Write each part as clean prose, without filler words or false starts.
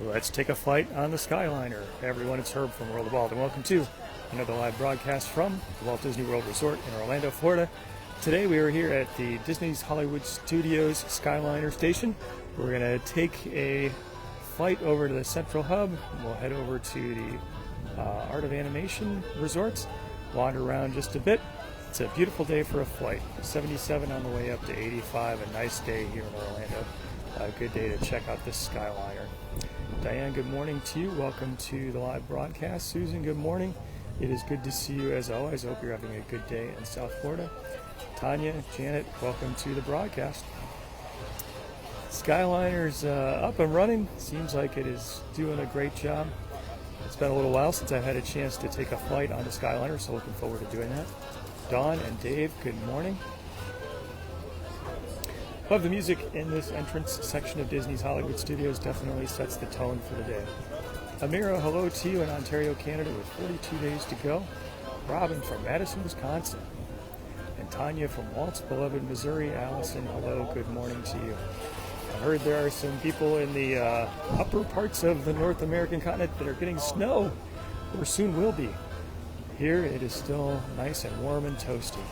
Let's take a flight on the Skyliner. Hey everyone, it's Herb from World of Walt, and welcome to another live broadcast from the Walt Disney World Resort in Orlando, Florida. Today we are here at the Disney's Hollywood Studios Skyliner station. We're going to take a flight over to the Central Hub, and we'll head over to the Art of Animation Resorts, wander around just a bit. It's a beautiful day for a flight. 77 on the way up to 85, a nice day here in Orlando. A good day to check out this Skyliner. Diane, good morning to you. Welcome to the live broadcast. Susan, good morning. It is good to see you as always. I hope you're having a good day in South Florida. Tanya, Janet, welcome to the broadcast. Skyliner's up and running. Seems like it is doing a great job. It's been a little while since I've had a chance to take a flight on the Skyliner, so looking forward to doing that. Dawn and Dave, good morning. Love the music in this entrance section of Disney's Hollywood Studios. Definitely sets the tone for the day. Amira, hello to you in Ontario, Canada, with 42 days to go. Robin from Madison, Wisconsin. And Tanya from Walt's beloved Missouri. Allison, hello, good morning to you. I heard there are some people in the upper parts of the North American continent that are getting snow, or soon will be. Here it is still nice and warm and toasty.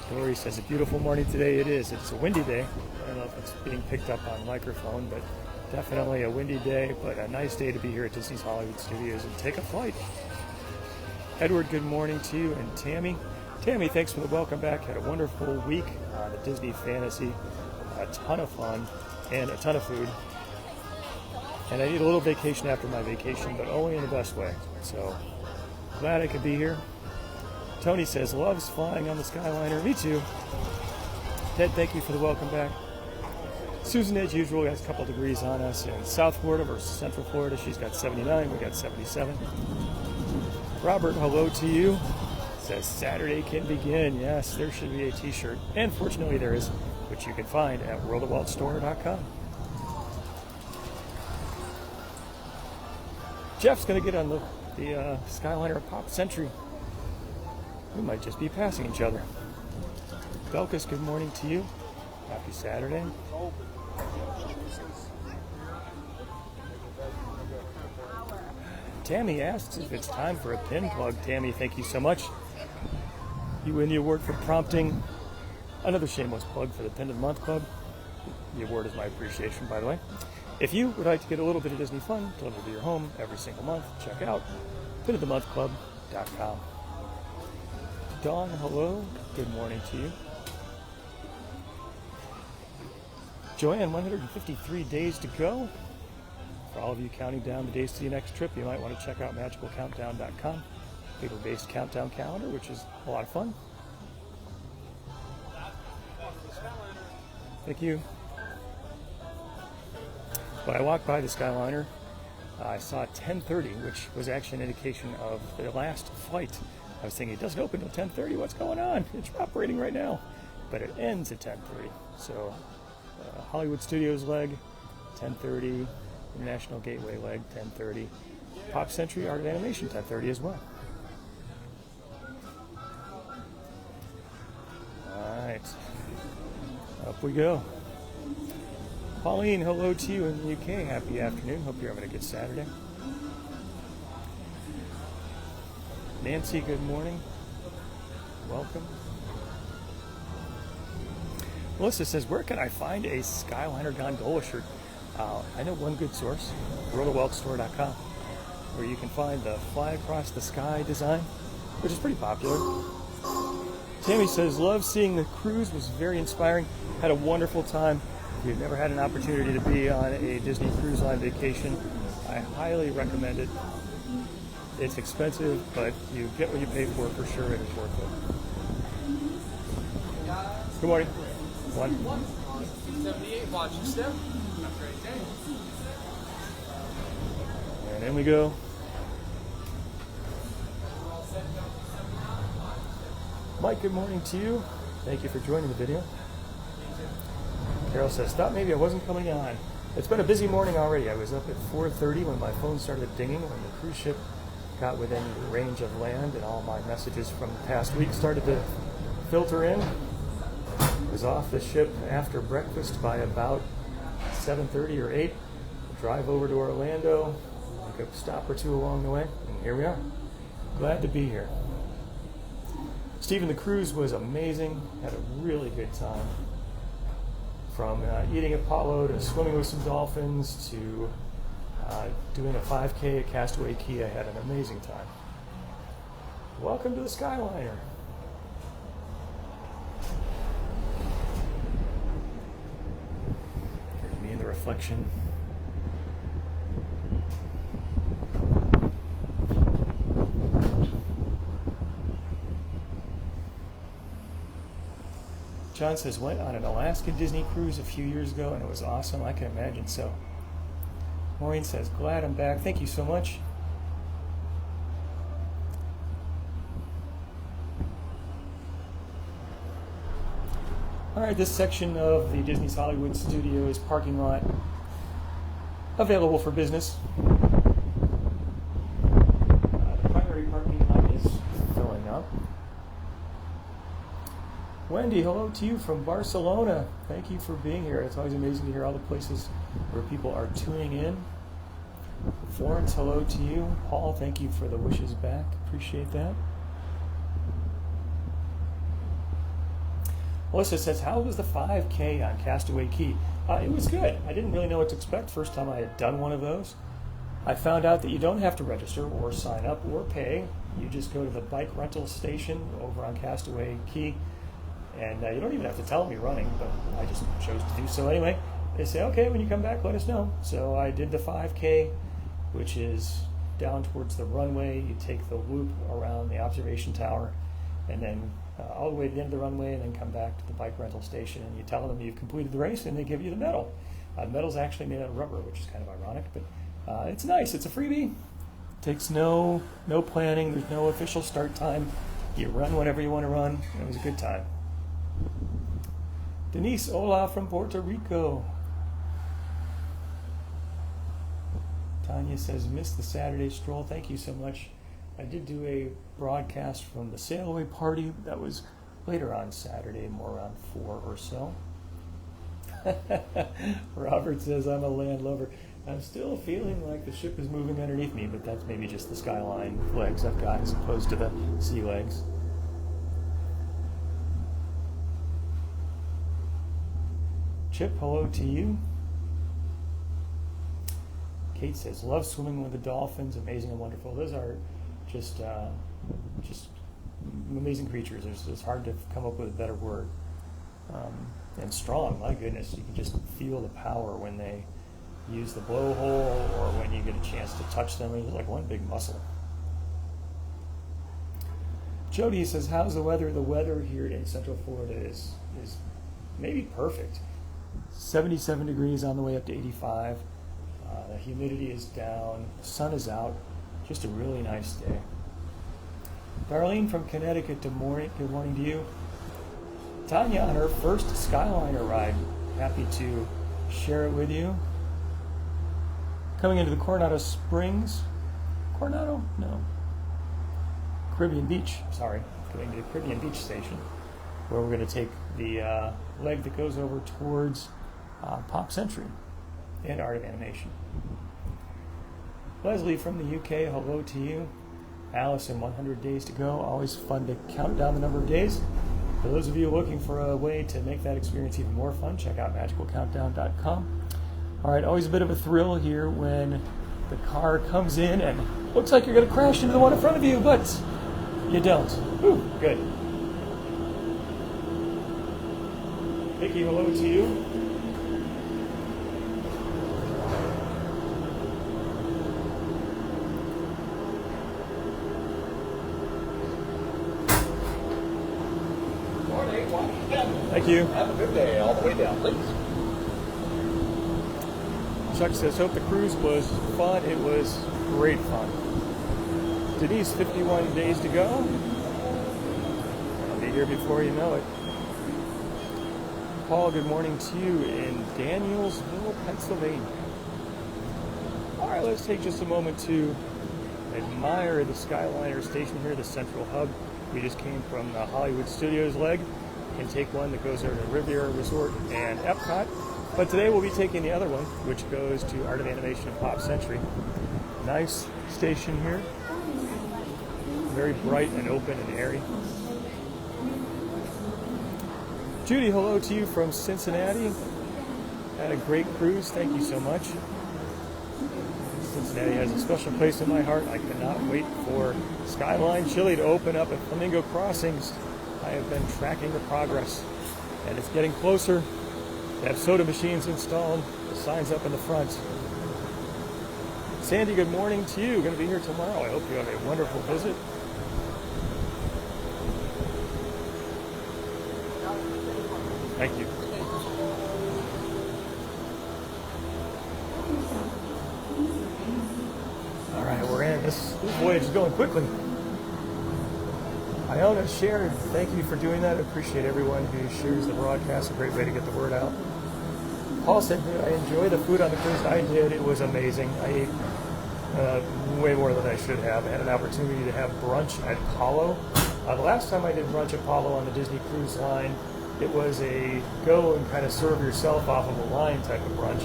Dory says, a beautiful morning today. It is. It's a windy day. I don't know if it's being picked up on microphone, but definitely a windy day, but a nice day to be here at Disney's Hollywood Studios and take a flight. Edward, good morning to you. And Tammy. Tammy, thanks for the welcome back. Had a wonderful week on the Disney Fantasy. A ton of fun and a ton of food. And I need a little vacation after my vacation, but only in the best way. So glad I could be here. Tony says, loves flying on the Skyliner. Me too. Ted, thank you for the welcome back. Susan, as usual, has a couple degrees on us in South Florida versus Central Florida. She's got 79. We got 77. Robert, hello to you. Says, Saturday can begin. Yes, there should be a t-shirt. And fortunately there is, which you can find at worldofwaltstore.com. Jeff's going to get on the Skyliner Pop Century. We might just be passing each other. Belkis, good morning to you. Happy Saturday. Tammy asks if it's time for a pin plug. Tammy, thank you so much. You win the award for prompting another shameless plug for the Pin of the Month Club. The award is my appreciation, by the way. If you would like to get a little bit of Disney fun delivered to your home every single month, check out pinofthemonthclub.com. Dawn, hello. Good morning to you. Joanne, 153 days to go. For all of you counting down the days to your next trip, you might want to check out magicalcountdown.com. Paper-based countdown calendar, which is a lot of fun. Thank you. When I walked by the Skyliner, I saw 10:30, which was actually an indication of the last flight. I was thinking, it doesn't open until 10:30. What's going on? It's operating right now. But it ends at 10:30. So Hollywood Studios leg, 10:30. International Gateway leg, 10:30. Pop Century Art of Animation, 10:30 as well. All right. Up we go. Pauline, hello to you in the UK. Happy afternoon. Hope you're having a good Saturday. Nancy, good morning. Welcome. Melissa says, where can I find a Skyliner gondola shirt? I know one good source, worldofwaltstore.com, where you can find the Fly Across the Sky design, which is pretty popular. Tammy says, love seeing the cruise, was very inspiring. Had a wonderful time. If you've never had an opportunity to be on a Disney Cruise Line vacation, I highly recommend it. It's expensive, but you get what you pay for sure. It is worth it. Good morning. 178, watch your step. Have a great day. And in we go. Mike, good morning to you. Thank you for joining the video. Carol says, thought maybe I wasn't coming on. It's been a busy morning already. I was up at 4:30 when my phone started dinging, when the cruise ship got within range of land, and all my messages from the past week started to filter in. I was off the ship after breakfast by about 7:30 or 8. drive over to Orlando, make a stop or two along the way, and here we are. Glad to be here. Stephen, the cruise was amazing. Had a really good time. From eating at Apollo to swimming with some dolphins to doing a 5K at Castaway Cay, I had an amazing time. Welcome to the Skyliner. Here's me in the reflection. John says, went on an Alaska Disney cruise a few years ago and it was awesome. I can imagine so. Maureen says, glad I'm back. Thank you so much. All right, this section of the Disney's Hollywood Studios parking lot available for business. The primary parking lot is filling up. Wendy, hello to you from Barcelona. Thank you for being here. It's always amazing to hear all the places where people are tuning in. Florence, hello to you. Paul, thank you for the wishes back. Appreciate that. Melissa says, how was the 5K on Castaway Cay? It was good. I didn't really know what to expect first time I had done one of those. I found out that you don't have to register or sign up or pay. You just go to the bike rental station over on Castaway Cay. And you don't even have to tell them you're running, but I just chose to do so anyway. They say, okay, when you come back, let us know. So I did the 5K, which is down towards the runway. You take the loop around the observation tower, and then all the way to the end of the runway, and then come back to the bike rental station, and you tell them you've completed the race, and they give you the medal. The medal's actually made out of rubber, which is kind of ironic, but it's nice. It's a freebie. Takes no planning. There's no official start time. You run whenever you want to run. It was a good time. Denise, hola from Puerto Rico. Tanya says, missed the Saturday stroll. Thank you so much. I did do a broadcast from the sail away party. That was later on Saturday, more around 4 or so. Robert says, I'm a land lover. I'm still feeling like the ship is moving underneath me, but that's maybe just the skyline legs I've got as opposed to the sea legs. Chip, hello to you. Kate says, love swimming with the dolphins, amazing and wonderful. Those are just amazing creatures. It's hard to come up with a better word. And strong, my goodness. You can just feel the power when they use the blowhole or when you get a chance to touch them. It's like one big muscle. Jody says, how's the weather? The weather here in Central Florida is maybe perfect. 77 degrees on the way up to 85. The humidity is down. Sun is out. Just a really nice day. Darlene from Connecticut, good morning to you. Tanya on her first Skyliner ride. Happy to share it with you. Coming into the Coronado Springs. Coronado? No. Caribbean Beach. Sorry. Coming to the Caribbean Beach station, where we're going to take the leg that goes over towards Pop Century and Art of Animation. Leslie from the UK, hello to you. Allison, 100 days to go. Always fun to count down the number of days. For those of you looking for a way to make that experience even more fun, check out magicalcountdown.com. All right, always a bit of a thrill here when the car comes in and looks like you're going to crash into the one in front of you, but you don't. Whew, good. Vicky, hello to you. Thank you. Have a good day all the way down, please. Chuck says, hope the cruise was fun. It was great fun. Denise, 51 days to go. I'll be here before you know it. Paul, good morning to you in Danielsville, Pennsylvania. All right, let's take just a moment to admire the Skyliner station here, the central hub. We just came from the Hollywood Studios leg. Can take one that goes over to Riviera Resort and Epcot. But today we'll be taking the other one, which goes to Art of Animation and Pop Century. Nice station here. Very bright and open and airy. Judy, hello to you from Cincinnati. Had a great cruise. Thank you so much. Cincinnati has a special place in my heart. I cannot wait for Skyline Chili to open up at Flamingo Crossings. I have been tracking the progress, and it's getting closer. They have soda machines installed, the signs up in the front. Sandy, good morning to you. Going to be here tomorrow. I hope you have a wonderful visit. Thank you. All right, we're in. This voyage is going quickly. Iona shared. Thank you for doing that. I appreciate everyone who shares the broadcast. A great way to get the word out. Paul said, I enjoy the food on the cruise. I did. It was amazing. I ate way more than I should have. I had an opportunity to have brunch at Apollo. The last time I did brunch at Apollo on the Disney Cruise Line, it was a go and kind of serve yourself off of a line type of brunch.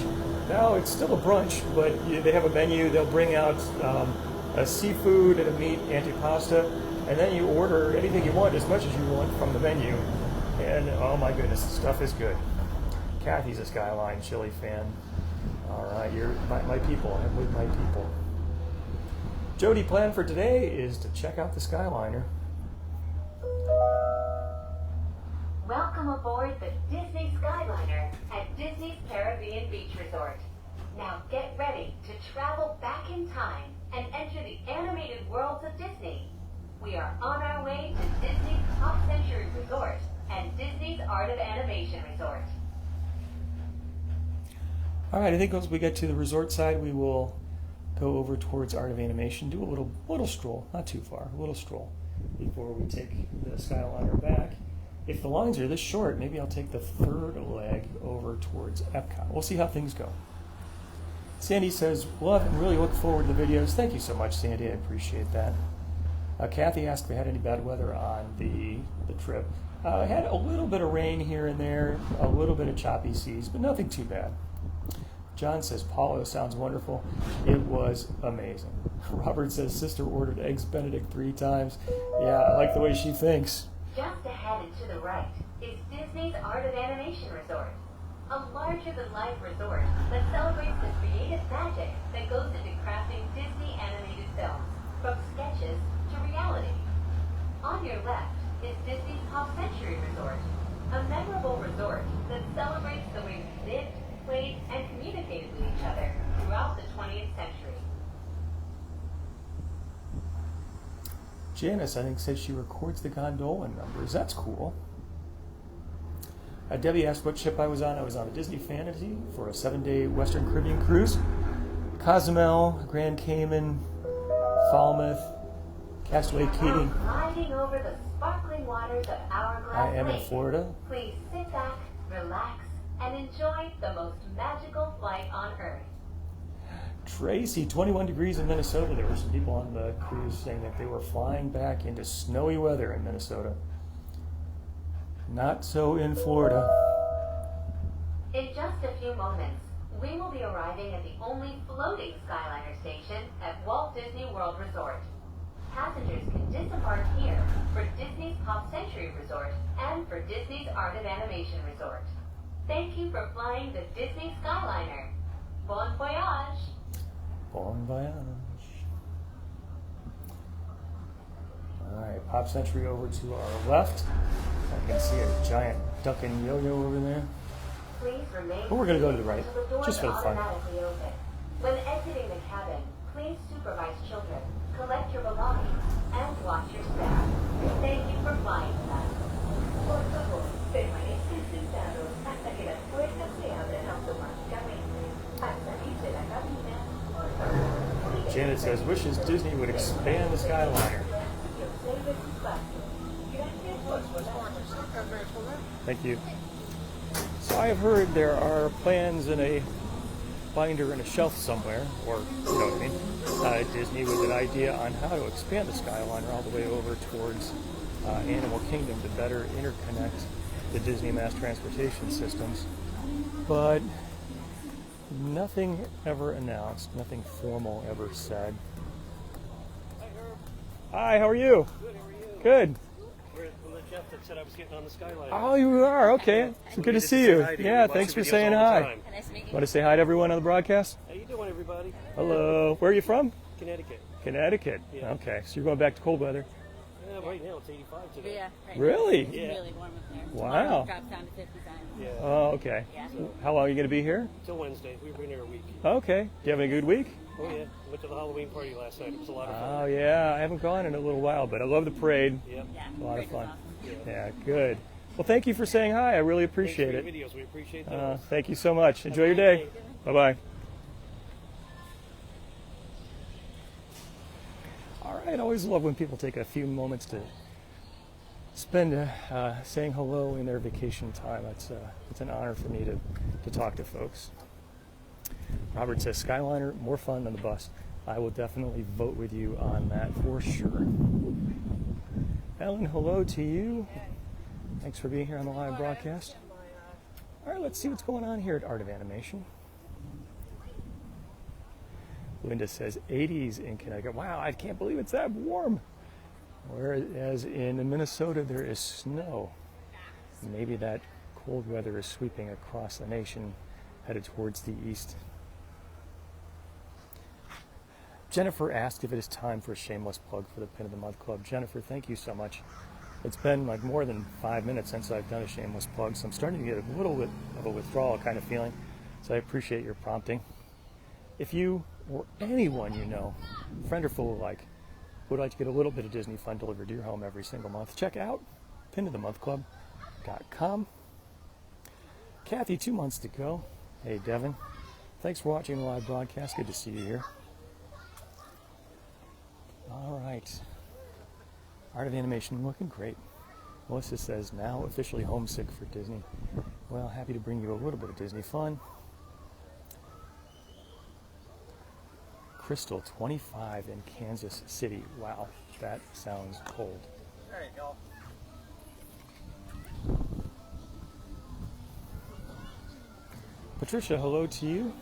Now it's still a brunch, but they have a menu. They'll bring out a seafood and a meat antipasta, and then you order anything you want, as much as you want from the menu. And oh my goodness, the stuff is good. Kathy's a Skyline Chili fan. All right, you're my people. I'm with my people. Jody, plan for today is to check out the Skyliner. Welcome aboard the Disney Skyliner at Disney's Caribbean Beach Resort. Now get ready to travel back in time and enter the animated worlds of Disney. We are on our way to Disney's Pop Century Resort and Disney's Art of Animation Resort. All right, I think once we get to the resort side, we will go over towards Art of Animation, do a little stroll, not too far, a little stroll before we take the Skyliner back. If the lines are this short, maybe I'll take the third leg over towards Epcot. We'll see how things go. Sandy says, love and really look forward to the videos. Thank you so much, Sandy. I appreciate that. Kathy asked if we had any bad weather on the trip. I had a little bit of rain here and there, a little bit of choppy seas, but nothing too bad. John says, Paulo sounds wonderful. It was amazing. Robert says, sister ordered Eggs Benedict 3 times. Yeah, I like the way she thinks. Just ahead and to the right is Disney's Art of Animation Resort, a larger-than-life resort that celebrates the creative magic that goes into crafting Disney animated films, from sketches to reality. On your left is Disney's Pop Century Resort, a memorable resort that celebrates the way we lived, played, and communicated with each other throughout the 20th century. Janice, I think, said she records the gondolin numbers. That's cool. Debbie asked what ship I was on. I was on a Disney Fantasy for a 7-day Western Caribbean cruise. Cozumel, Grand Cayman, Falmouth, Castaway Cay. Gliding over the sparkling waters of Hourglass I am in Lake. Florida. Please sit back, relax, and enjoy the most magical flight on Earth. Tracy, 21 degrees in Minnesota. There were some people on the cruise saying that they were flying back into snowy weather in Minnesota. Not so in Florida. In just a few moments, we will be arriving at the only floating Skyliner station at Walt Disney World Resort. Passengers can disembark here for Disney's Pop Century Resort and for Disney's Art of Animation Resort. Thank you for flying the Disney Skyliner. Bon voyage! Bon voyage. All right, Pop Century over to our left. I can see a giant duck and yo-yo over there. Please remain But we're going to go to the right, until the doors just for the fun. automatically open. When exiting the cabin, please supervise children, collect your belongings, and watch your step. Thank you for flying with us. Por favor, permanezcan sentados hasta que las puertas se abran automáticamente. Al salir de la cabina, por favor. Janet says, wishes Disney would expand the Skyliner. Thank you. So I have heard there are plans in a binder in a shelf somewhere, or you know what I mean, Disney with an idea on how to expand the Skyliner all the way over towards Animal Kingdom to better interconnect the Disney mass transportation systems. but nothing ever announced, nothing formal ever said. Hi, how are you? Good, how are you? Good. I'm the Jeff that said I was getting on the Skyliner. Oh, you are? Okay. So good to see you. Yeah, thanks for saying hi. Nice to meet you. Want to say hi to everyone on the broadcast? How you doing, everybody? Hello. Where are you from? Connecticut. Connecticut. Yeah. Okay, so you're going back to cold weather. Right now it's 85 today. Yeah, right Really? now it's Yeah. really warm up there. Wow. Tomorrow it drops down to 55. Yeah. Oh, okay. Yeah. How long are you going to be here? Till Wednesday. We've been here a week. Okay. Do you have a good week? Oh yeah. Went to the Halloween party last night. It was a lot of fun. Oh, yeah. I haven't gone in a little while, but I love the parade. Yep. Yeah, A lot of great, fun. awesome. Yeah, good. Well, thank you for saying hi. I really appreciate Thanks for it. your videos. We appreciate those. Thank you so much. Enjoy your day. Bye-bye. All right. I always love when people take a few moments to spend saying hello in their vacation time. It's an honor for me to talk to folks. Robert says, Skyliner, more fun than the bus. I will definitely vote with you on that for sure. Ellen, hello to you. Thanks for being here on the live broadcast. All right, let's see what's going on here at Art of Animation. Linda says 80s in Connecticut. Wow, I can't believe it's that warm. Whereas in Minnesota there is snow. Maybe that cold weather is sweeping across the nation, headed towards the east. Jennifer asked if it is time for a shameless plug for the Pin of the Month Club. Jennifer, thank you so much. It's been like more than 5 minutes since I've done a shameless plug, so I'm starting to get a little bit of a withdrawal kind of feeling. So I appreciate your prompting. If you or anyone you know, friend or fool alike, would like to get a little bit of Disney fun delivered to your home every single month, check out pinofthemonthclub.com. Kathy, 2 months to go. Hey, Devin. Thanks for watching the live broadcast. Good to see you here. All right. Art of Animation looking great. Melissa says, now officially homesick for Disney. Well, happy to bring you a little bit of Disney fun. Crystal, 25 in Kansas City. Wow, that sounds cold. There you go. Patricia, hello to you.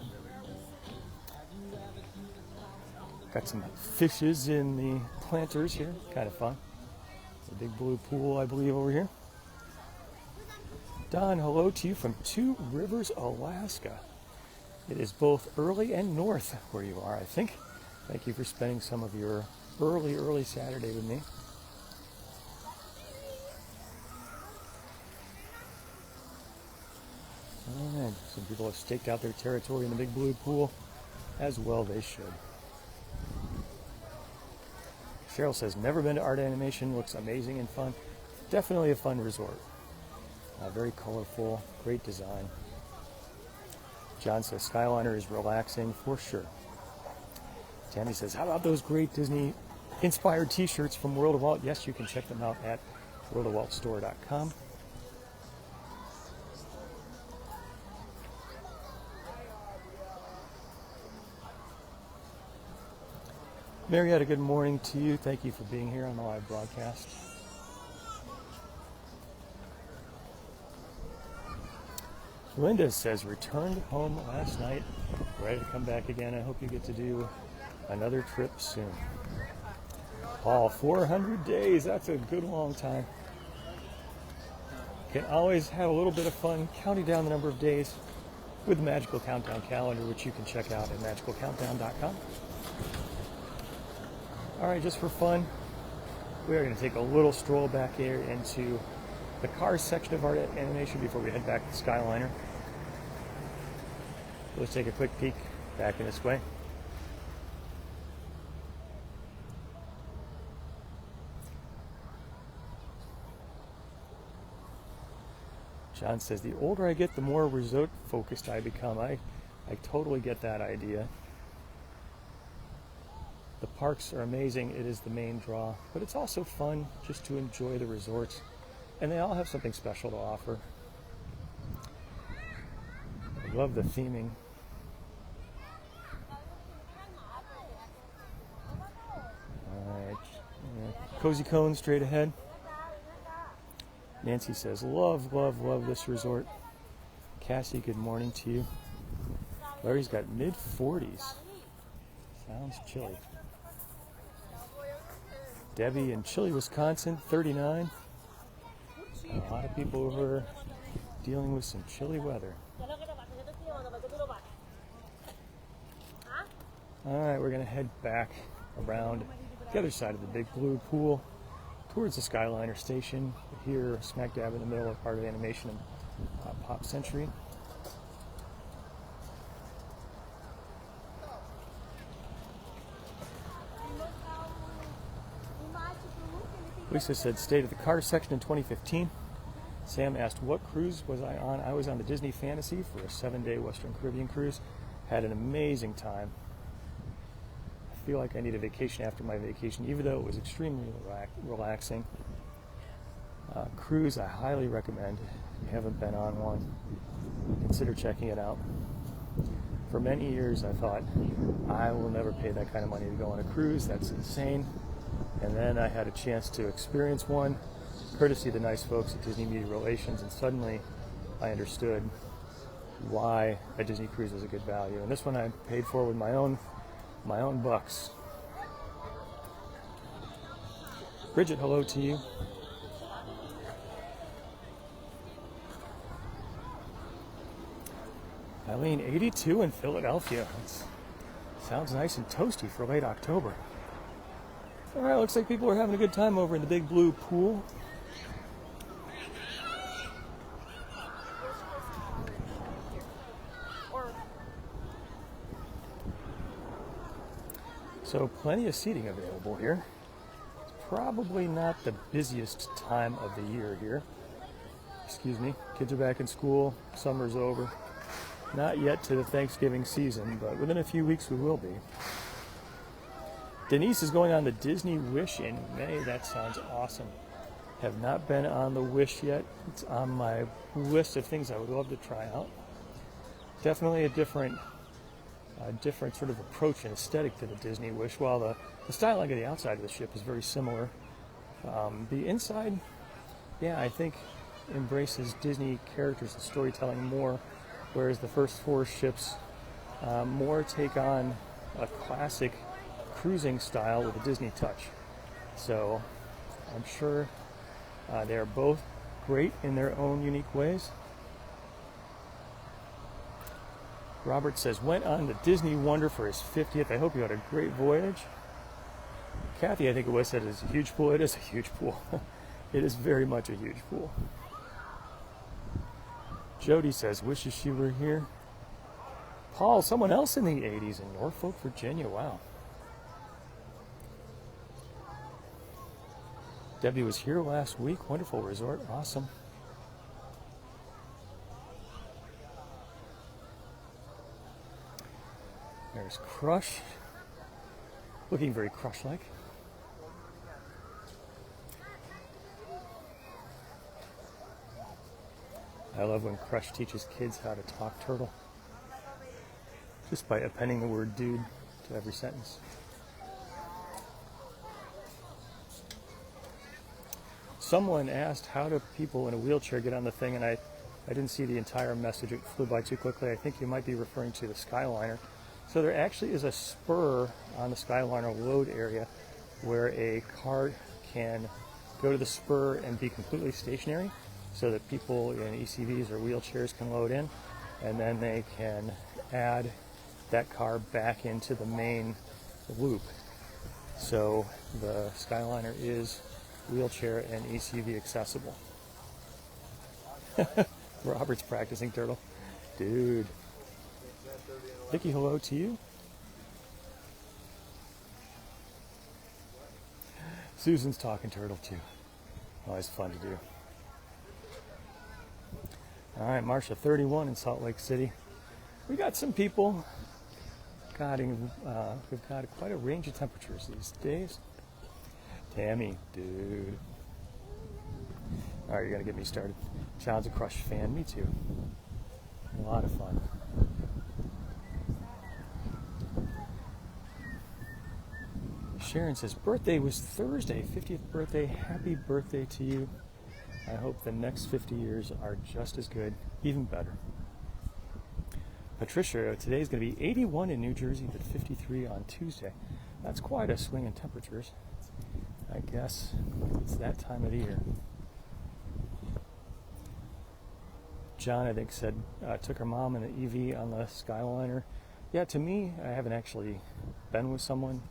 Got some fishes in the planters here. Kind of fun. A big blue pool, I believe, over here. Don, hello to you from Two Rivers, Alaska. It is both early and north where you are, I think. Thank you for spending some of your early Saturday with me. All right, some people have staked out their territory in the big blue pool. As well they should. Cheryl says, never been to Art Animation, looks amazing and fun. Definitely a fun resort. Very colorful, great design. John says, Skyliner is relaxing for sure. Tammy says, how about those great Disney inspired t-shirts from World of Walt? Yes, you can check them out at worldofwaltstore.com. Marietta, good morning to you. Thank you for being here on the live broadcast. Linda says, returned home last night, ready to come back again. I hope you get to do another trip soon. Paul, 400 days, that's a good long time. Can always have a little bit of fun counting down the number of days with the Magical Countdown calendar, which you can check out at magicalcountdown.com. All right, just for fun, we are going to take a little stroll back here into the Cars section of Art Animation before we head back to Skyliner. Let's take a quick peek back in this way. John says, the older I get, the more resort focused I become. I totally get that idea. The parks are amazing. It is the main draw, but it's also fun just to enjoy the resorts, and they all have something special to offer. I love the theming. All right, Cozy Cone straight ahead. Nancy says, love this resort. Cassie, good morning to you. Larry's got mid-40s. Sounds chilly. Debbie in Chilly, Wisconsin, 39. A lot of people over dealing with some chilly weather. Alright, we're going to head back around the other side of the big blue pool towards the Skyliner station. Here, smack dab in the middle of Art of Animation and Pop Century. Lisa said, stayed at the car section in 2015. Sam asked, what cruise was I on? I was on the Disney Fantasy for a 7-day Western Caribbean cruise. Had an amazing time. I feel like I need a vacation after my vacation, even though it was extremely relaxing. Cruise I highly recommend. If you haven't been on one, consider checking it out. For many years I thought, I will never pay that kind of money to go on a cruise. That's insane. And then I had a chance to experience one, courtesy of the nice folks at Disney Media Relations, and suddenly I understood why a Disney cruise was a good value. And this one I paid for with my own bucks. Bridget, hello to you. Eileen, 82 in Philadelphia. Sounds nice and toasty for late October. All right, looks like people are having a good time over in the big blue pool. So plenty of seating available here. It's probably not the busiest time of the year here. Excuse me, kids are back in school, summer's over. Not yet to the Thanksgiving season, but within a few weeks we will be. Denise is going on the Disney Wish in May. That sounds awesome. Have not been on the Wish yet. It's on my list of things I would love to try out. Definitely a different sort of approach and aesthetic to the Disney Wish. While the styling of the outside of the ship is very similar, the inside, yeah, I think embraces Disney characters and storytelling more, whereas the first 4 ships more take on a classic cruising style with a Disney touch. So I'm sure they are both great in their own unique ways. Robert says, went on the Disney Wonder for his 50th. I hope you had a great voyage. Kathy, I think it was, said it's a huge pool. It is a huge pool. It is very much a huge pool. Jody says, wishes she were here. Paul, someone else in the 80s in Norfolk, Virginia. Wow. Debbie was here last week. Wonderful resort. Awesome. There's Crush. Looking very Crush-like. I love when Crush teaches kids how to talk turtle. Just by appending the word dude to every sentence. Someone asked, how do people in a wheelchair get on the thing? And I didn't see the entire message. It flew by too quickly. I think you might be referring to the Skyliner. So there actually is a spur on the Skyliner load area where a car can go to the spur and be completely stationary so that people in ECVs or wheelchairs can load in, and then they can add that car back into the main loop. So the Skyliner is wheelchair and ECV accessible. Robert's practicing turtle. Dude. Vicky, hello to you. Susan's talking turtle too. Always fun to do. All right, Marcia, 31 in Salt Lake City. We got some people. We've got quite a range of temperatures these days. Tammy, dude. All right, you're gonna get me started. John's a Crush fan. Me too. A lot of fun. Sharon says, birthday was Thursday, 50th birthday. Happy birthday to you. I hope the next 50 years are just as good, even better. Patricia, today's going to be 81 in New Jersey, but 53 on Tuesday. That's quite a swing in temperatures. I guess it's that time of the year. John, I think, said took her mom in the EV on the Skyliner. Yeah, to me, I haven't actually been with someone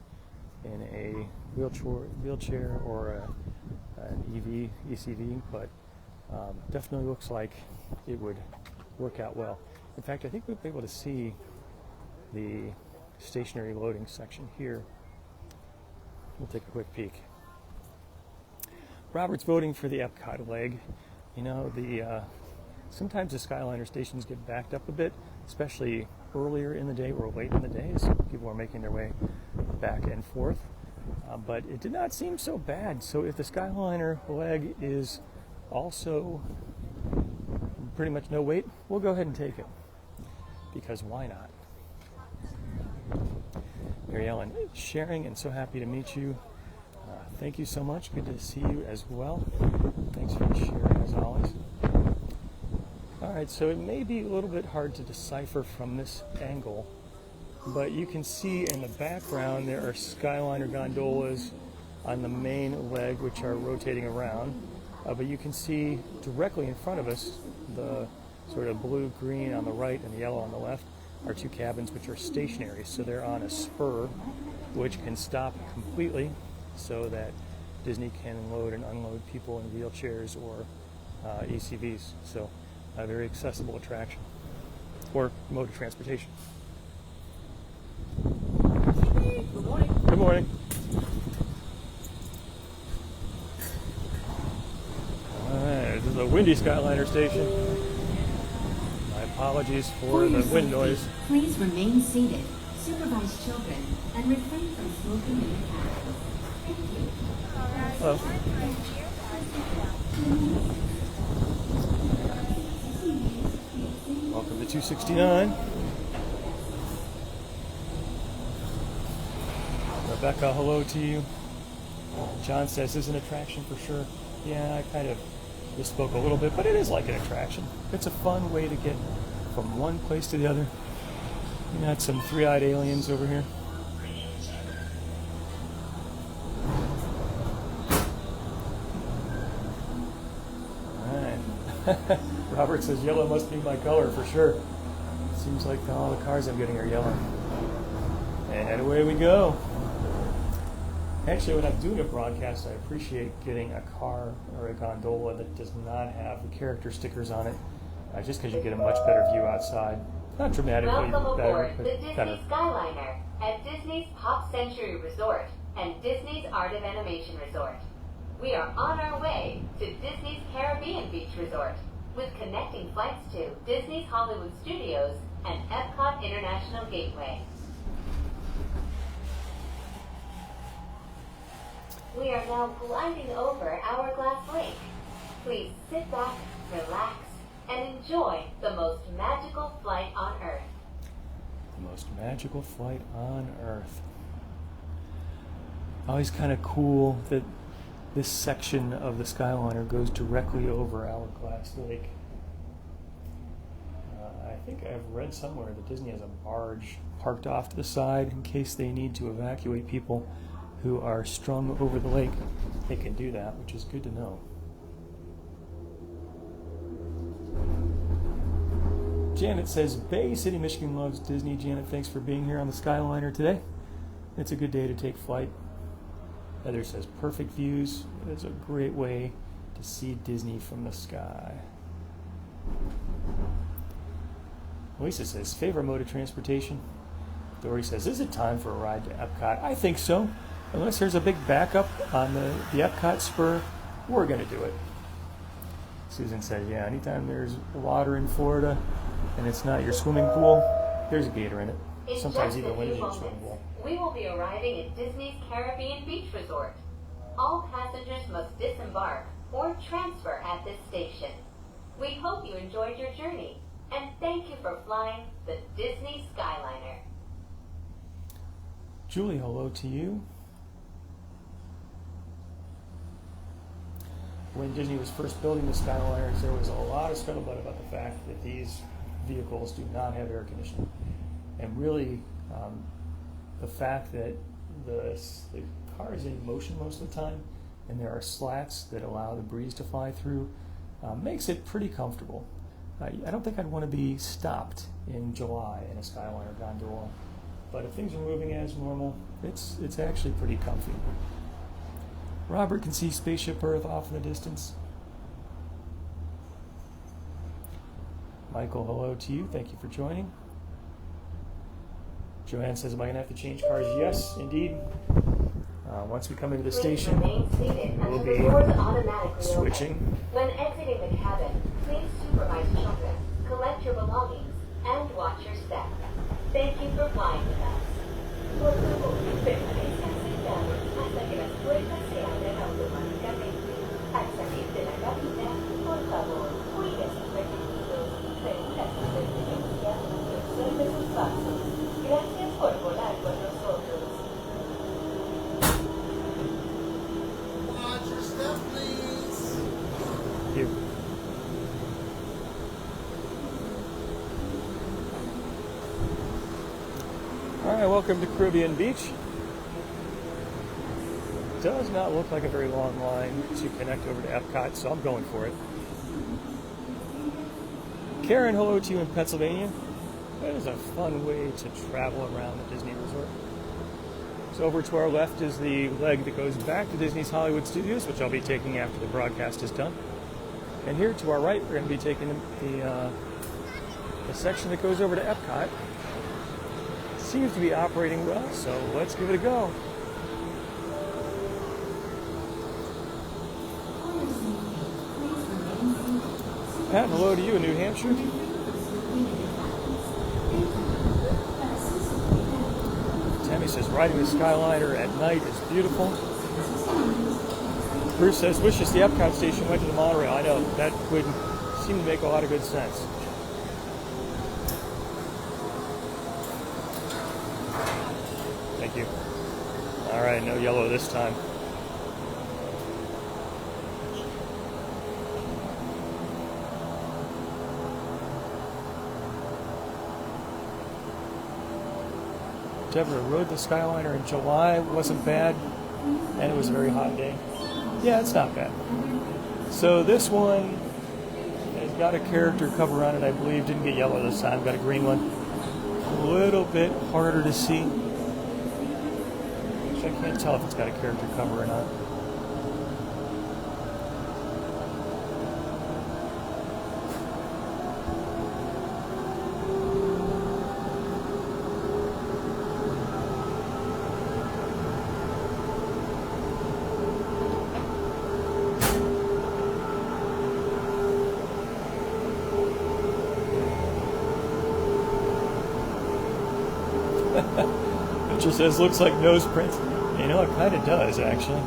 in a wheelchair or an ECV, but definitely looks like it would work out well. In fact, I think we'll be able to see the stationary loading section here. We'll take a quick peek. Robert's voting for the Epcot leg. You know, sometimes the Skyliner stations get backed up a bit, especially earlier in the day or late in the day, so people are making their way back and forth. But it did not seem so bad. So if the Skyliner leg is also pretty much no wait, we'll go ahead and take it. Because why not? Mary Ellen, sharing and so happy to meet you. Thank you so much. Good to see you as well. Thanks for sharing as always. All right, so it may be a little bit hard to decipher from this angle, but you can see in the background there are Skyliner gondolas on the main leg which are rotating around. But you can see directly in front of us the sort of blue-green on the right and the yellow on the left are two cabins which are stationary. So they're on a spur which can stop completely so that Disney can load and unload people in wheelchairs or ACVs. So a very accessible attraction or mode of transportation. Good morning. Good morning. Alright, this is a windy Skyliner station. My apologies for the wind noise. Please remain seated, supervise children, and refrain from smoking in the cabin. Thank you. Hello. Welcome to 269. Rebecca, hello to you. John says this is an attraction for sure. Yeah, I kind of misspoke a little bit, but it is like an attraction. It's a fun way to get from one place to the other. We got some three-eyed aliens over here. Alright. Robert says yellow must be my color for sure. Seems like all the cars I'm getting are yellow. And away we go. Actually, when I'm doing a broadcast, I appreciate getting a car or a gondola that does not have the character stickers on it, just because you get a much better view outside. Not dramatically Welcome better, aboard but the Disney better. Skyliner at Disney's Pop Century Resort and Disney's Art of Animation Resort. We are on our way to Disney's Caribbean Beach Resort with connecting flights to Disney's Hollywood Studios and Epcot International Gateway. We are now gliding over Hourglass Lake. Please sit back, relax, and enjoy the most magical flight on Earth. The most magical flight on Earth. Always kind of cool that this section of the Skyliner goes directly over Hourglass Lake. I think I've read somewhere that Disney has a barge parked off to the side in case they need to evacuate people who are strung over the lake. They can do that, which is good to know. Janet says, Bay City, Michigan loves Disney. Janet, thanks for being here on the Skyliner today. It's a good day to take flight. Heather says, perfect views. It's a great way to see Disney from the sky. Lisa says, favorite mode of transportation. Dory says, is it time for a ride to Epcot? I think so. Unless there's a big backup on the Epcot spur, we're going to do it. Susan said, yeah, anytime there's water in Florida and it's not your swimming pool, there's a gator in it. In Sometimes just even a when few it's your swimming moments, pool. we will be arriving at Disney's Caribbean Beach Resort. All passengers must disembark or transfer at this station. We hope you enjoyed your journey, and thank you for flying the Disney Skyliner. Julie, hello to you. When Disney was first building the Skyliners, there was a lot of scuttlebutt about the fact that these vehicles do not have air conditioning. And really, the fact that the car is in motion most of the time, and there are slats that allow the breeze to fly through, makes it pretty comfortable. I don't think I'd want to be stopped in July in a Skyliner gondola, but if things are moving as normal, it's actually pretty comfy. Robert can see Spaceship Earth off in the distance. Michael, hello to you. Thank you for joining. Joanne says, am I going to have to change cars? Yes, indeed. Once we come into the station, we'll be switching. When exiting the cabin, please supervise children, collect your belongings, and watch your step. Thank you for flying with us. Por favor, permanezca sentado hasta que las puertas se abran automáticamente. Al salir de la cabina, por favor, cuide sus requisitos, reúna sus pertenencias y observe sus pasos. Gracias por volar con nosotros. Watch your step, please. Thank you. All right, welcome to Caribbean Beach. Does not look like a very long line to connect over to Epcot, so I'm going for it. Karen, hello to you in Pennsylvania. That is a fun way to travel around the Disney Resort. So over to our left is the leg that goes back to Disney's Hollywood Studios, which I'll be taking after the broadcast is done. And here to our right, we're going to be taking the section that goes over to Epcot. Seems to be operating well, so let's give it a go. Pat, hello to you in New Hampshire. Tammy says riding the Skyliner at night is beautiful. Bruce says wishes the Epcot station went to the monorail. I know, that would seem to make a lot of good sense. Thank you. All right, no yellow this time. Deborah rode the Skyliner in July. It wasn't bad, and it was a very hot day. Yeah, it's not bad. So this one has got a character cover on it, I believe. Didn't get yellow this time, got a green one. A little bit harder to see. Actually, I can't tell if it's got a character cover or not. It just says looks like nose prints. You know, it kind of does, actually.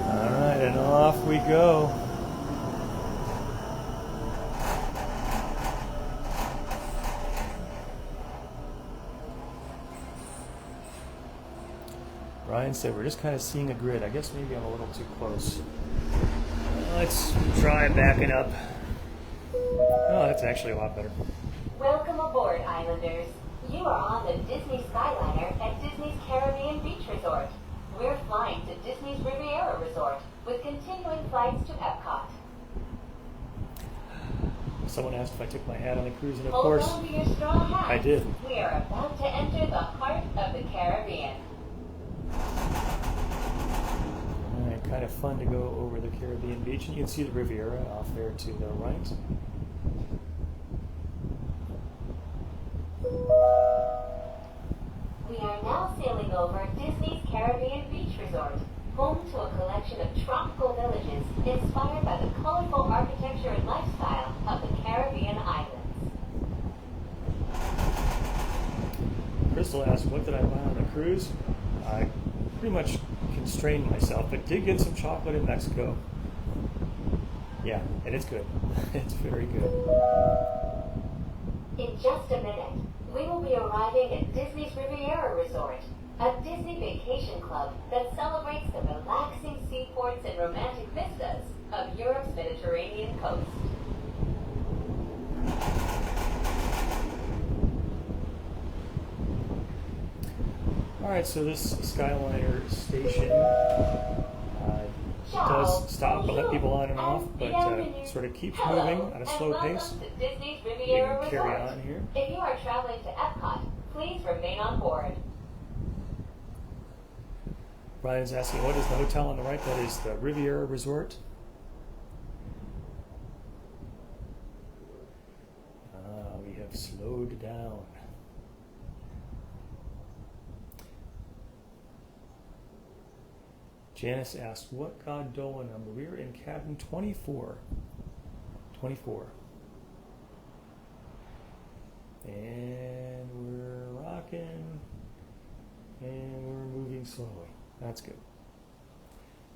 All right, and off we go. Brian said we're just kind of seeing a grid. I guess maybe I'm a little too close. Let's try backing up. Oh, that's actually a lot better. Welcome aboard, Islanders. You are on the Disney Skyliner at Disney's Caribbean Beach Resort. We're flying to Disney's Riviera Resort with continuing flights to Epcot. Someone asked if I took my hat on the cruise, and of Hold course, on to your straw hat. I did. We are about to enter the heart of the Caribbean. All right, kind of fun to go over the Caribbean beach, and you can see the Riviera off there to the right. We are now sailing over Disney's Caribbean Beach Resort, home to a collection of tropical villages inspired by the colorful architecture and lifestyle of the Caribbean islands. Crystal asked, what did I buy on the cruise? I pretty much constrained myself, but did get some chocolate in Mexico. Yeah, and it's good. It's very good. In just a minute, we will be arriving at Disney's Riviera Resort, a Disney vacation club that celebrates the relaxing seaports and romantic vistas of Europe's Mediterranean coast. All right, so this Skyliner station does stop and let people on and off, but sort of keeps moving at a slow pace. To Disney's You Riviera can carry Resort. on here. If you are traveling to Epcot, please remain on board. Brian's asking, what is the hotel on the right? That is the Riviera Resort. We have slowed down. Janice asked, what gondola number? We are in cabin 24. 24. And we're rocking. And we're moving slowly. That's good.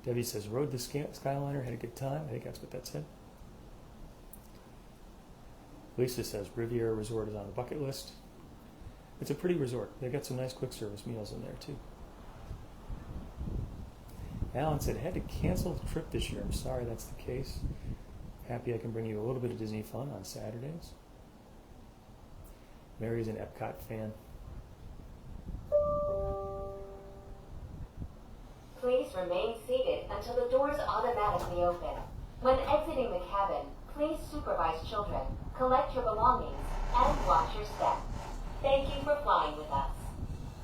Debbie says, rode the Skyliner, had a good time. I think that's what that said. Lisa says, Riviera Resort is on the bucket list. It's a pretty resort. They've got some nice quick service meals in there too. Alan said, had to cancel the trip this year. I'm sorry that's the case. Happy I can bring you a little bit of Disney fun on Saturdays. Mary's an Epcot fan. Please remain seated until the doors automatically open. When exiting the cabin, please supervise children, collect your belongings, and watch your step. Thank you for flying with us.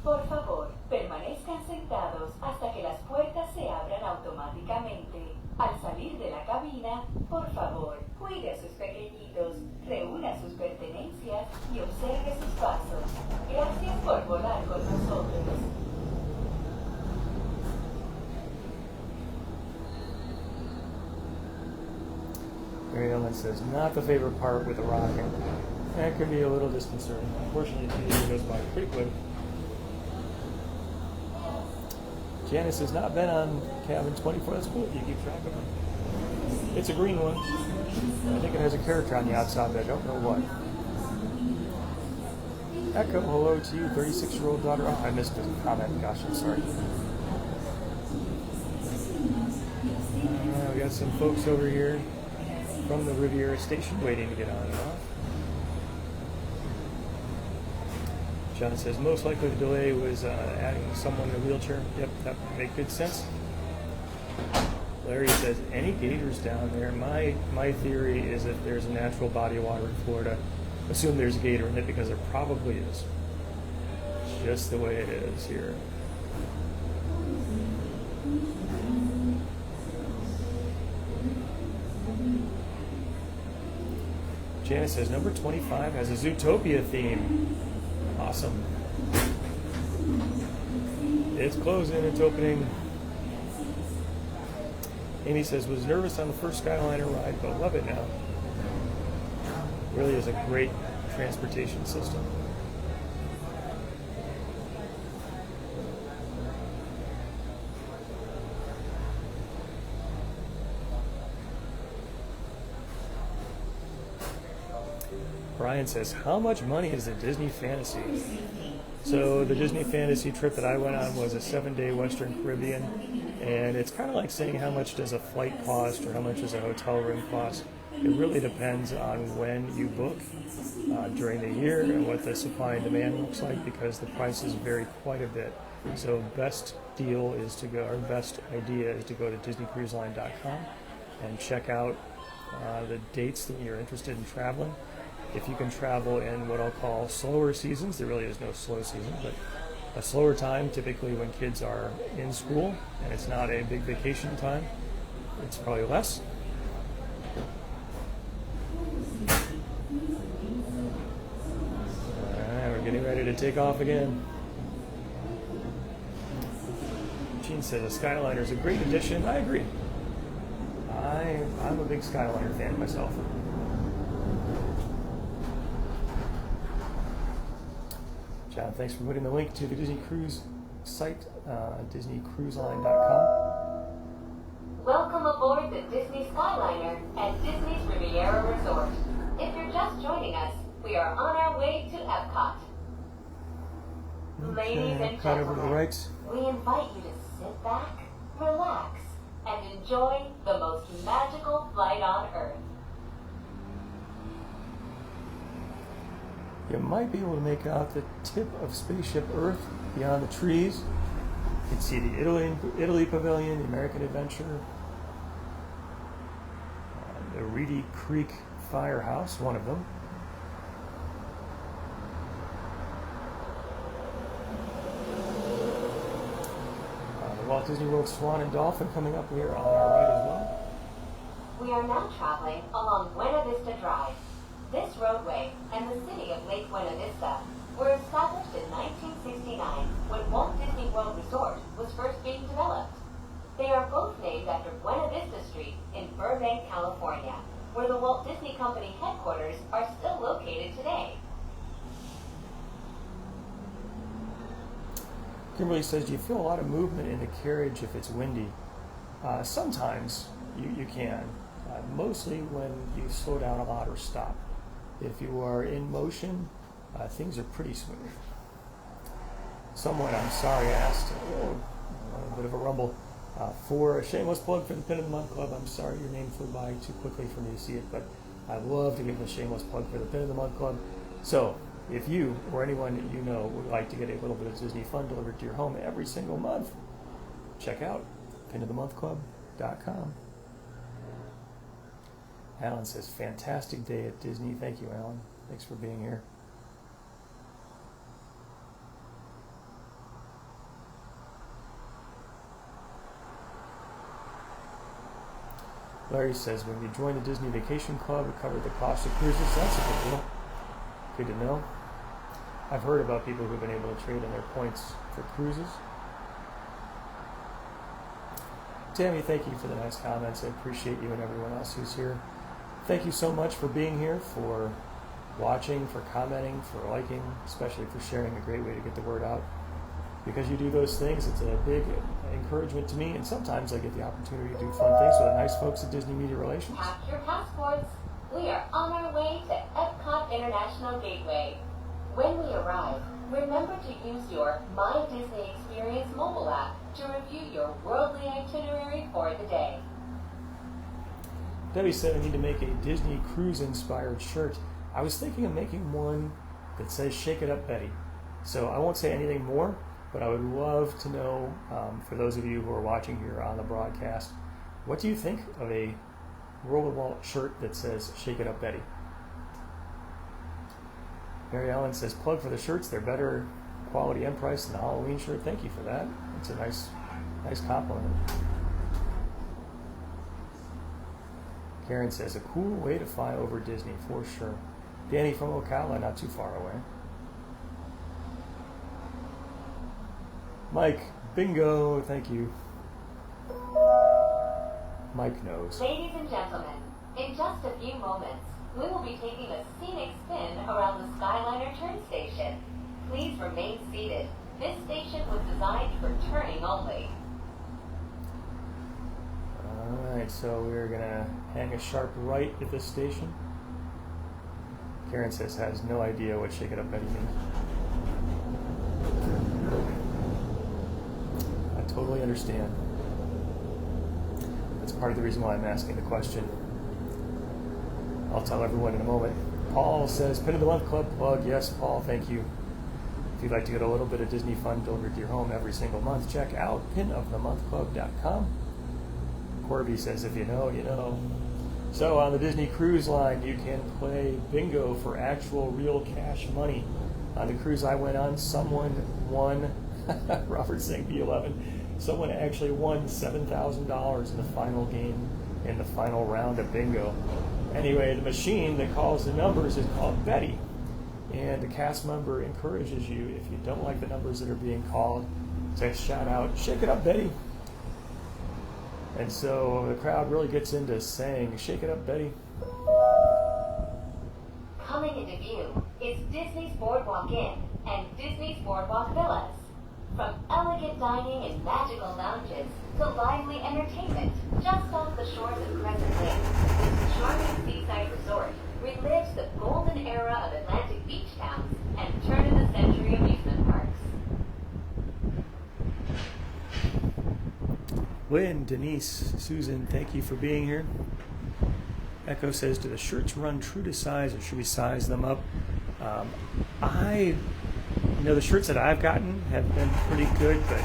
Por favor, permanezcan sentados hasta que las puertas se abran automáticamente. Al salir de la cabina, por favor, cuide a sus pequeñitos, reúna sus pertenencias y observe sus pasos. Gracias por volar con nosotros. Mary Ellen says, not the favorite part with the rocking. That can be a little disconcerting. Unfortunately, the year goes by pretty quick. Janice has not been on cabin 24. That's cool if you keep track of it. It's a green one. I think it has a character on the outside, but I don't know what. Echo, hello to you, 36-year-old daughter. Oh, I missed the comment. Gosh, I'm sorry. We got some folks over here from the Riviera station waiting to get on and off. John says, most likely the delay was adding someone in a wheelchair. Yep, that would make good sense. Larry says, any gators down there? My theory is if there's a natural body of water in Florida, assume there's a gator in it because there probably is. Just the way it is here. Janice says, number 25 has a Zootopia theme. Awesome. It's closing, it's opening. Amy says, was nervous on the first Skyliner ride, but love it now. Really is a great transportation system. Brian says, how much money is the Disney Fantasy? So the Disney Fantasy trip that I went on was a 7-day Western Caribbean, and it's kind of like saying how much does a flight cost or how much does a hotel room cost. It really depends on when you book during the year and what the supply and demand looks like, because the prices vary quite a bit. So best deal is to go, or best idea is to go to DisneyCruiseLine.com and check out the dates that you're interested in traveling. If you can travel in what I'll call slower seasons, there really is no slow season, but a slower time, typically when kids are in school and it's not a big vacation time, it's probably less. Alright, we're getting ready to take off again. Gene says a Skyliner is a great addition. I agree. I'm a big Skyliner fan myself. John, thanks for putting the link to the Disney Cruise site, DisneyCruiseLine.com. Welcome aboard the Disney Skyliner at Disney's Riviera Resort. If you're just joining us, we are on our way to Epcot. Ladies and Epcot over to the gentlemen, right. we invite you to sit back, relax, and enjoy the most magical flight on Earth. You might be able to make out the tip of Spaceship Earth beyond the trees. You can see the Italy Pavilion, the American Adventure, the Reedy Creek Firehouse, one of them. The Walt Disney World Swan and Dolphin coming up here on our right as well. We are now traveling along Buena Vista Drive. This roadway and the city of Lake Buena Vista were established in 1969 when Walt Disney World Resort was first being developed. They are both named after Buena Vista Street in Burbank, California, where the Walt Disney Company headquarters are still located today. Kimberly says, do you feel a lot of movement in the carriage if it's windy? Sometimes you can, mostly when you slow down a lot or stop. If you are in motion, things are pretty smooth. Someone, I'm sorry, asked, a bit of a rumble, for a shameless plug for the Pin of the Month Club. I'm sorry your name flew by too quickly for me to see it, but I'd love to give a shameless plug for the Pin of the Month Club. So, if you or anyone you know would like to get a little bit of Disney fun delivered to your home every single month, check out pinofthemonthclub.com. Alan says, fantastic day at Disney. Thank you, Alan. Thanks for being here. Larry says, when we joined the Disney Vacation Club, we covered the cost of cruises. That's a good deal. Good to know. I've heard about people who've been able to trade in their points for cruises. Tammy, thank you for the nice comments. I appreciate you and everyone else who's here. Thank you so much for being here, for watching, for commenting, for liking, especially for sharing. A great way to get the word out. Because you do those things, it's a big encouragement to me, and sometimes I get the opportunity to do fun things with the nice folks at Disney Media Relations. Pack your passports. We are on our way to Epcot International Gateway. When we arrive, remember to use your My Disney Experience mobile app to review your worldly itinerary for the day. Debbie said I need to make a Disney cruise-inspired shirt. I was thinking of making one that says Shake It Up Betty. So I won't say anything more, but I would love to know, for those of you who are watching here on the broadcast, what do you think of a Rollerball shirt that says Shake It Up Betty? Mary Ellen says, plug for the shirts. They're better quality and price than the Halloween shirt. Thank you for that. It's a nice compliment. Karen says, a cool way to fly over Disney, for sure. Danny from Ocala, not too far away. Mike, bingo, thank you. Mike knows. Ladies and gentlemen, in just a few moments, we will be taking a scenic spin around the Skyliner turn station. Please remain seated. This station was designed for turning only. Alright, so we're going to hang a sharp right at this station. Karen says has no idea what Shake It Up Betty means. I totally understand. That's part of the reason why I'm asking the question. I'll tell everyone in a moment. Paul says, Pin of the Month Club plug. Yes, Paul, thank you. If you'd like to get a little bit of Disney fun delivered to your home every single month, check out pinofthemonthclub.com. Corby says, if you know, you know. So on the Disney Cruise Line, you can play bingo for actual real cash money. On the cruise I went on, someone won, Robert saying B11, someone actually won $7,000 in the final game, in the final round of bingo. Anyway, the machine that calls the numbers is called Betty. And the cast member encourages you, if you don't like the numbers that are being called, to shout out, Shake It Up, Betty. And so the crowd really gets into saying, Shake It Up, Betty. Coming into view is Disney's Boardwalk Inn and Disney's Boardwalk Villas. From elegant dining and magical lounges to lively entertainment just off the shores of Crescent Lake, this charming seaside resort relives the golden era of Atlantic beach towns and turn-of-the-century amusement parks. Lynn, Denise, Susan, thank you for being here. Echo says, do the shirts run true to size or should we size them up? The shirts that I've gotten have been pretty good, but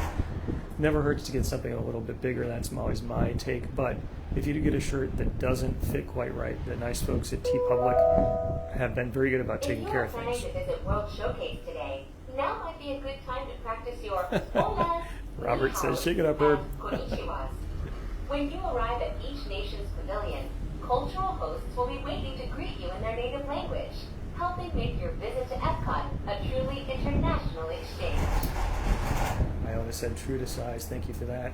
never hurts to get something a little bit bigger. That's always my take. But if you do get a shirt that doesn't fit quite right, the nice folks at TeePublic have been very good about taking care of things. If you are planning to visit World Showcase today, now might be a good time to practice your hola, Robert ni says, hao, shake it up, Herb. and konnichiwas. When you arrive at each nation's pavilion, cultural hosts will be waiting to greet you in their native language, helping make your visit to Epcot a truly international exchange. Iona said true to size. Thank you for that.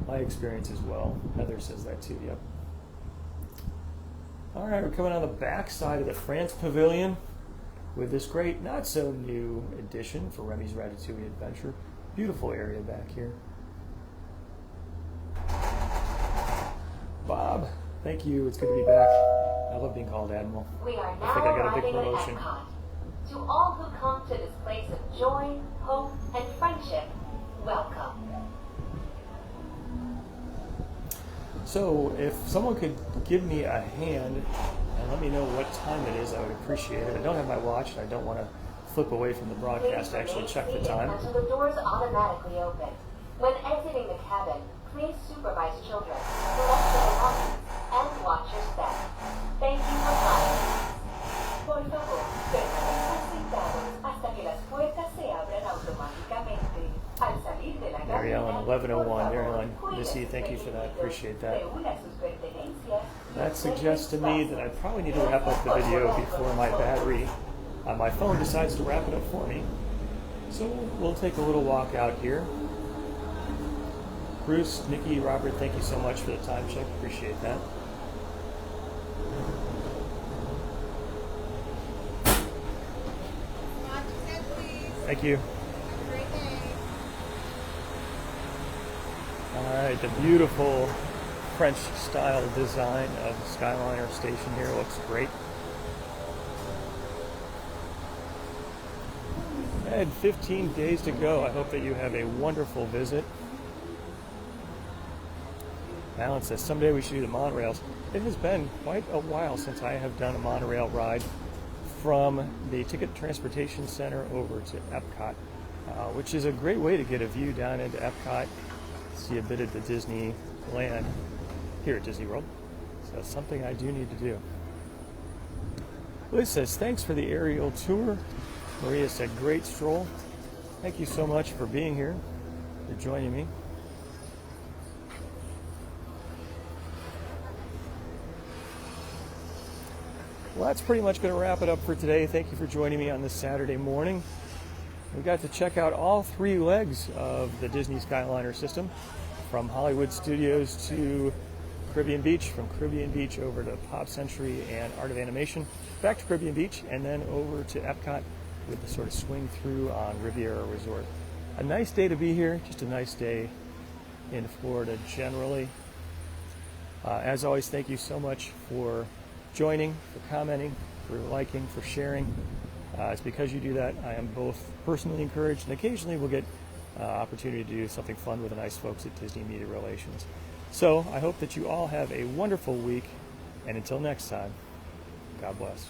My experience as well. Heather says that too. Yep. All right, we're coming on the back side of the France Pavilion with this great, not so new addition for Remy's Ratatouille Adventure. Beautiful area back here. Bob, thank you. It's good to be back. I love being called Admiral. We are I now think I got a big arriving at promotion. Epcot. To all who come to this place of joy, hope, and friendship, welcome. So if someone could give me a hand and let me know what time it is, I would appreciate it. I don't have my watch and I don't want to flip away from the broadcast to actually check the time. Until the doors automatically open. When exiting the cabin, please supervise children, collect their belongings, and watch your step. Thank you for coming. Por favor, permanezcan sentados hasta que las puertas se abran automáticamente. Al salir de la cabina, Mary Ellen, por 1101. favor, Mary Ellen, cuide Missy, sus thank you for that. pequeñitos, Appreciate that. reúna sus pertenencias, That suggests to me that I probably need to wrap up the video before my battery on my phone decides to wrap it up for me. So we'll take a little walk out here. Bruce, Nikki, Robert, thank you so much for the time check. Appreciate that. Thank you. All right, the beautiful French style design of the Skyliner station here looks great. And 15 days to go. I hope that you have a wonderful visit. Alan says someday we should do the monorails. It has been quite a while since I have done a monorail ride from the Ticket Transportation Center over to Epcot, which is a great way to get a view down into Epcot, see a bit of the Disneyland here at Disney World. So that's something I do need to do. Liz says, thanks for the aerial tour. Maria said, great stroll. Thank you so much for being here, for joining me. Well, that's pretty much going to wrap it up for today. Thank you for joining me on this Saturday morning. We got to check out all three legs of the Disney Skyliner system, from Hollywood Studios to Caribbean Beach, from Caribbean Beach over to Pop Century and Art of Animation, back to Caribbean Beach, and then over to Epcot with the sort of swing through on Riviera Resort. A nice day to be here, just a nice day in Florida generally. As always, thank you so much for joining, for commenting, for liking, for sharing. It's because you do that I am both personally encouraged and occasionally we'll get opportunity to do something fun with the nice folks at Disney Media Relations. So I hope that you all have a wonderful week, and until next time, God bless.